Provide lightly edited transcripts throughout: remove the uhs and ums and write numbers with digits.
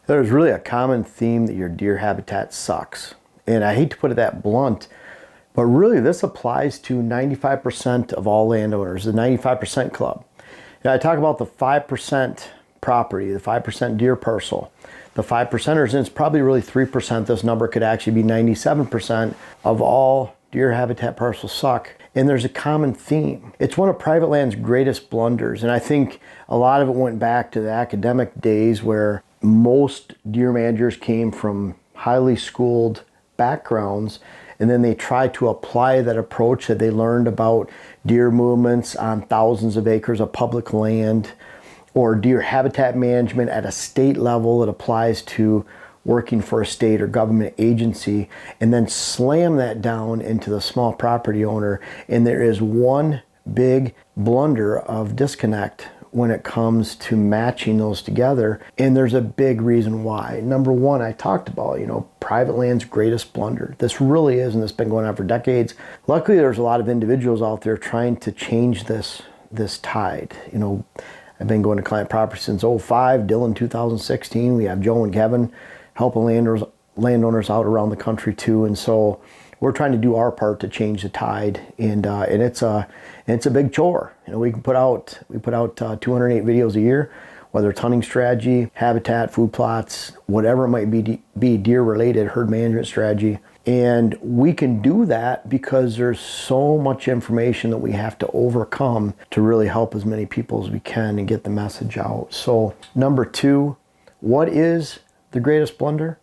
There's really a common theme that your deer habitat sucks. And I hate to put it that blunt, but really this applies to 95% of all landowners, the 95% club. Now I talk about the 5% property, the 5% deer parcel. The 5%ers, and it's probably really 3%, this number could actually be 97% of all deer habitat parcels suck. And there's a common theme. It's one of private land's greatest blunders. And I think a lot of it went back to the academic days where most deer managers came from highly schooled backgrounds, and then they tried to apply that approach that they learned about deer movements on thousands of acres of public land, or deer habitat management at a state level that applies to working for a state or government agency, and then slam that down into the small property owner. And there is one big blunder of disconnect when it comes to matching those together. And there's a big reason why. Number one, I talked about, private land's greatest blunder. This really is, and it's been going on for decades. Luckily, there's a lot of individuals out there trying to change this tide. I've been going to client property since 2005, Dylan 2016. We have Joe and Kevin helping landowners out around the country too. And so we're trying to do our part to change the tide, and it's a big chore. We put out 208 videos a year, whether it's hunting strategy, habitat, food plots, whatever it might be deer related, herd management strategy. And we can do that because there's so much information that we have to overcome to really help as many people as we can and get the message out. So number two, what is the greatest blunder?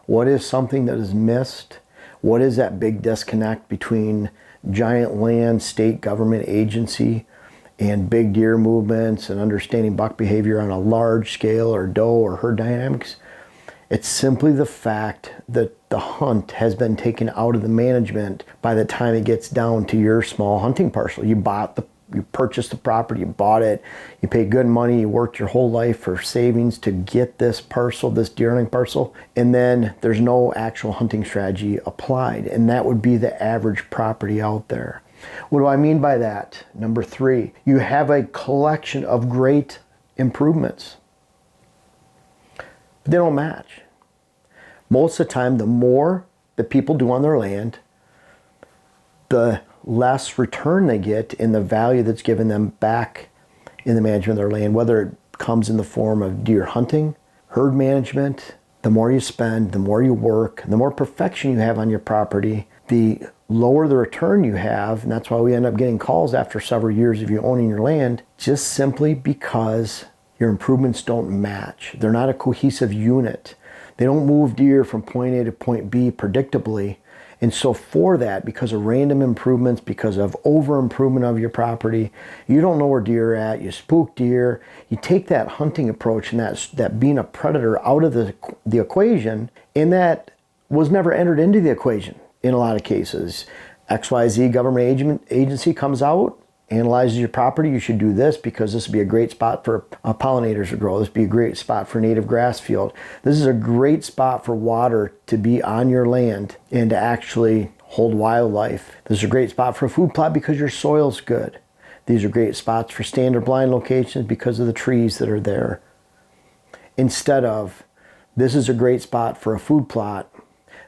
What is something that is missed? What is that big disconnect between giant land, state government agency, and big deer movements and understanding buck behavior on a large scale, or doe or herd dynamics? It's simply the fact that the hunt has been taken out of the management by the time it gets down to your small hunting parcel. You purchased the property, you bought it, you paid good money, you worked your whole life for savings to get this parcel, this deer hunting parcel, and then there's no actual hunting strategy applied. And that would be the average property out there. What do I mean by that? Number three, you have a collection of great improvements, but they don't match. Most of the time, the more that people do on their land, the less return they get in the value that's given them back in the management of their land, whether it comes in the form of deer hunting, herd management. The more you spend, the more you work, the more perfection you have on your property, the lower the return you have. And that's why we end up getting calls after several years of you owning your land, just simply because your improvements don't match. They're not a cohesive unit. They don't move deer from point A to point B predictably. And so for that, because of random improvements, because of over improvement of your property, you don't know where deer are at, you spook deer, you take that hunting approach and that being a predator out of the equation, and that was never entered into the equation in a lot of cases. XYZ government agency comes out, analyzes your property. You should do this because this would be a great spot for pollinators to grow. This would be a great spot for native grass field. This is a great spot for water to be on your land and to actually hold wildlife. This is a great spot for a food plot because your soil's good. These are great spots for standard blind locations because of the trees that are there. Instead of, this is a great spot for a food plot.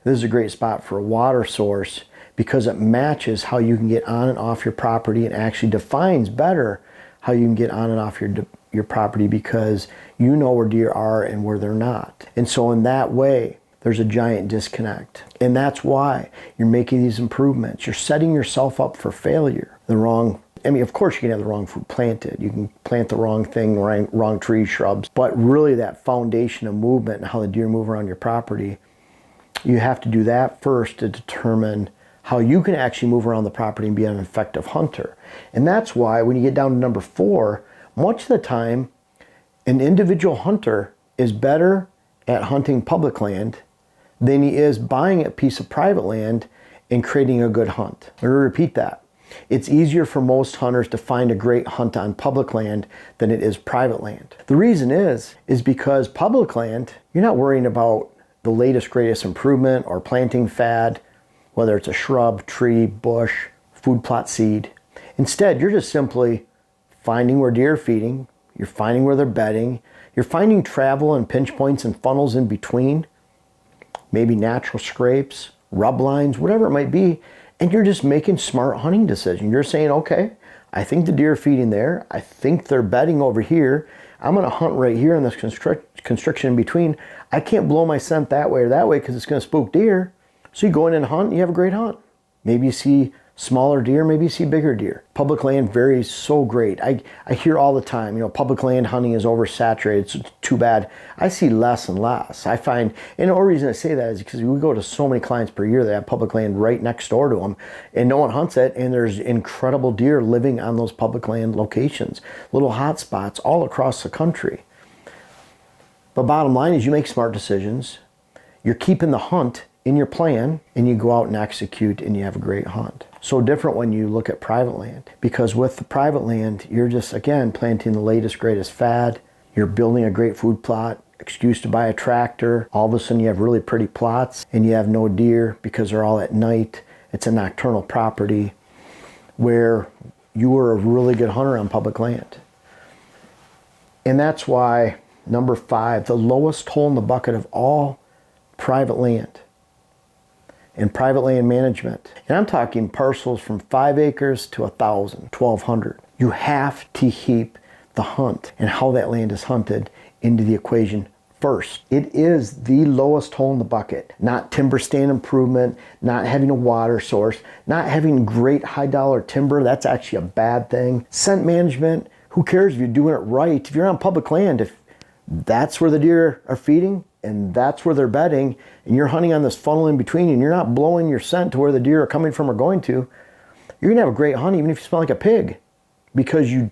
This is a great spot for a water source, because it matches how you can get on and off your property, and actually defines better how you can get on and off your property, because you know where deer are and where they're not. And so in that way, there's a giant disconnect. And that's why you're making these improvements. You're setting yourself up for failure. Of course you can have the wrong food planted. You can plant the wrong thing, wrong trees, shrubs. But really that foundation of movement and how the deer move around your property, you have to do that first to determine how you can actually move around the property and be an effective hunter. And that's why when you get down to number four, much of the time, an individual hunter is better at hunting public land than he is buying a piece of private land and creating a good hunt. I'm going to repeat that. It's easier for most hunters to find a great hunt on public land than it is private land. The reason is because public land, you're not worrying about the latest, greatest improvement or planting fad, whether it's a shrub, tree, bush, food plot seed. Instead, you're just simply finding where deer are feeding, you're finding where they're bedding, You're finding travel and pinch points and funnels in between, maybe natural scrapes, rub lines, whatever it might be, and you're just making smart hunting decisions. You're saying, okay, I think the deer are feeding there. I think they're bedding over here. I'm going to hunt right here in this constriction in between. I can't blow my scent that way or that way because it's going to spook deer. So you go in and hunt and you have a great hunt. Maybe you see smaller deer, maybe you see bigger deer. Public land varies so great. I hear all the time, public land hunting is oversaturated, it's too bad. I see less and less. I find, and the only reason I say that is because we go to so many clients per year that have public land right next door to them, and no one hunts it, and there's incredible deer living on those public land locations, little hot spots all across the country. But bottom line is you make smart decisions, you're keeping the hunt in your plan, and you go out and execute and you have a great hunt. So different when you look at private land, because with the private land, you're just, again, planting the latest, greatest fad. You're building a great food plot, excuse to buy a tractor. All of a sudden you have really pretty plots and you have no deer because they're all at night. It's a nocturnal property where you were a really good hunter on public land. And that's why, number 5, the lowest hole in the bucket of all private land and private land management. And I'm talking parcels from 5 acres to 1,000, 1,200. You have to keep the hunt and how that land is hunted into the equation first. It is the lowest hole in the bucket. Not timber stand improvement, not having a water source, not having great high dollar timber. That's actually a bad thing. Scent management, who cares if you're doing it right? If you're on public land, if that's where the deer are feeding, and that's where they're bedding, and you're hunting on this funnel in between, and you're not blowing your scent to where the deer are coming from or going to, you're gonna have a great hunt even if you smell like a pig, because you're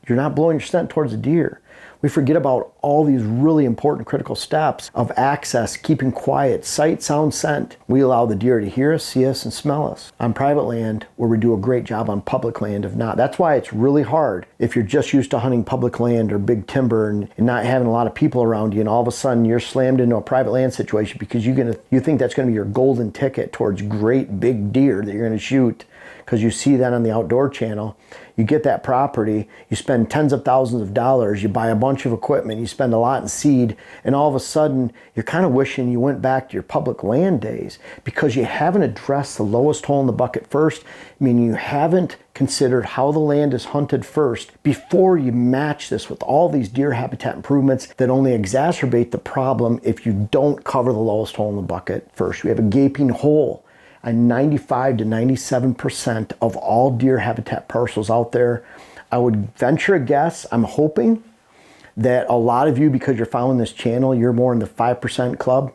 not blowing your scent towards the deer. We forget about all these really important critical steps of access, keeping quiet, sight, sound, scent. We allow the deer to hear us, see us, and smell us. On private land, where we do a great job on public land, if not. That's why it's really hard if you're just used to hunting public land or big timber and not having a lot of people around you, and all of a sudden you're slammed into a private land situation because you think that's gonna be your golden ticket towards great big deer that you're gonna shoot because you see that on the outdoor channel. You get that property, you spend tens of thousands of dollars, you buy a bunch of equipment, you spend a lot in seed, and all of a sudden you're kind of wishing you went back to your public land days because you haven't addressed the lowest hole in the bucket first. I mean, you haven't considered how the land is hunted first before you match this with all these deer habitat improvements that only exacerbate the problem if you don't cover the lowest hole in the bucket first. We have a gaping hole. And 95 to 97% of all deer habitat parcels out there. I would venture a guess, I'm hoping that a lot of you, because you're following this channel, you're more in the 5% club,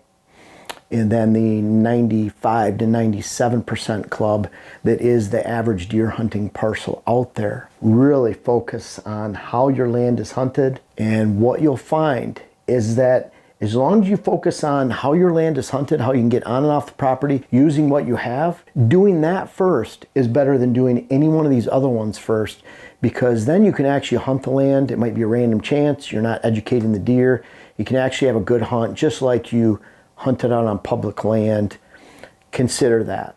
and then the 95 to 97% club that is the average deer hunting parcel out there. Really focus on how your land is hunted, and what you'll find is that as long as you focus on how your land is hunted, how you can get on and off the property using what you have, doing that first is better than doing any one of these other ones first, because then you can actually hunt the land. It might be a random chance. You're not educating the deer. You can actually have a good hunt just like you hunted out on public land. Consider that.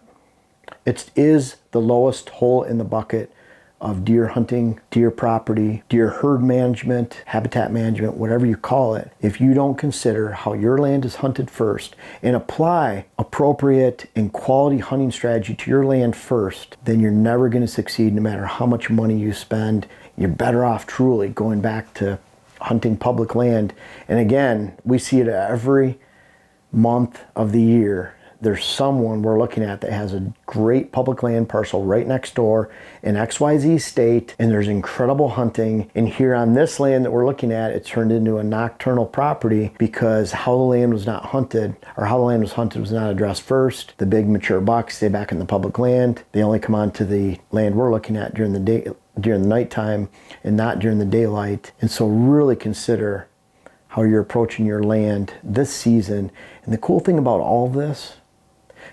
It is the lowest hole in the bucket of deer hunting, deer property, deer herd management, habitat management, whatever you call it. If you don't consider how your land is hunted first and apply appropriate and quality hunting strategy to your land first, then you're never going to succeed no matter how much money you spend. You're better off truly going back to hunting public land. And again, we see it every month of the year. There's someone we're looking at that has a great public land parcel right next door in XYZ state, and there's incredible hunting. And here on this land that we're looking at, it turned into a nocturnal property because how the land was not hunted, or how the land was hunted was not addressed first. The big mature bucks stay back in the public land. They only come onto the land we're looking at during the day, during the nighttime, and not during the daylight. And so really consider how you're approaching your land this season. And the cool thing about all this,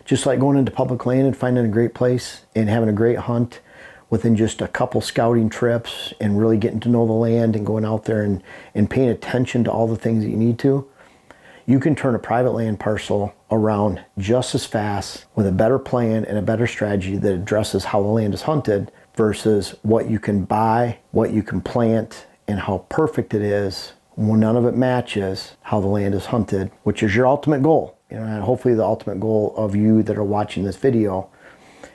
just like going into public land and finding a great place and having a great hunt within just a couple scouting trips and really getting to know the land and going out there and paying attention to all the things that you need to, you can turn a private land parcel around just as fast with a better plan and a better strategy that addresses how the land is hunted versus what you can buy, what you can plant, and how perfect it is none of it matches how the land is hunted, which is your ultimate goal. You know, and hopefully the ultimate goal of you that are watching this video,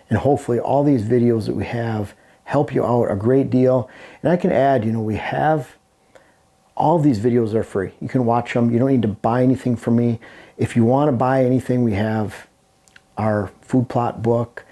and hopefully all these videos that we have help you out a great deal. And I can add, you know, we have all of these videos are free. You can watch them. You don't need to buy anything from me. If you want to buy anything, we have our food plot book,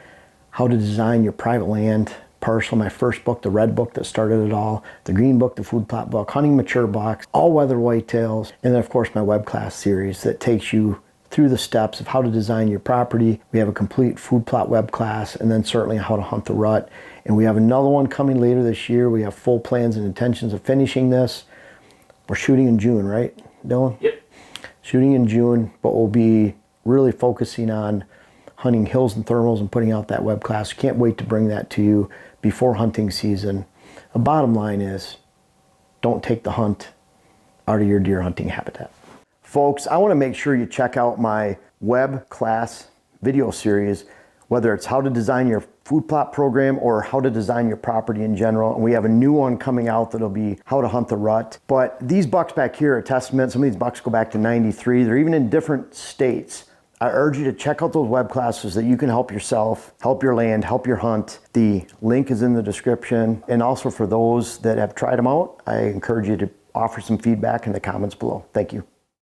How to Design Your Private Land Parcel, my first book, the red book that started it all, the green book, the food plot book, Hunting Mature box, all weather whitetails, and then of course my web class series that takes you through the steps of how to design your property. We have a complete food plot web class, and then certainly how to hunt the rut. And we have another one coming later this year. We have full plans and intentions of finishing this. We're shooting in June, right, Dylan? Yep. Shooting in June, but we'll be really focusing on hunting hills and thermals and putting out that web class. Can't wait to bring that to you before hunting season. The bottom line is, don't take the hunt out of your deer hunting habitat. Folks, I want to make sure you check out my web class video series, whether it's how to design your food plot program or how to design your property in general. And we have a new one coming out that'll be how to hunt the rut. But these bucks back here are a testament. Some of these bucks go back to 93. They're even in different states. I urge you to check out those web classes that you can help yourself, help your land, help your hunt. The link is in the description. And also for those that have tried them out, I encourage you to offer some feedback in the comments below. Thank you.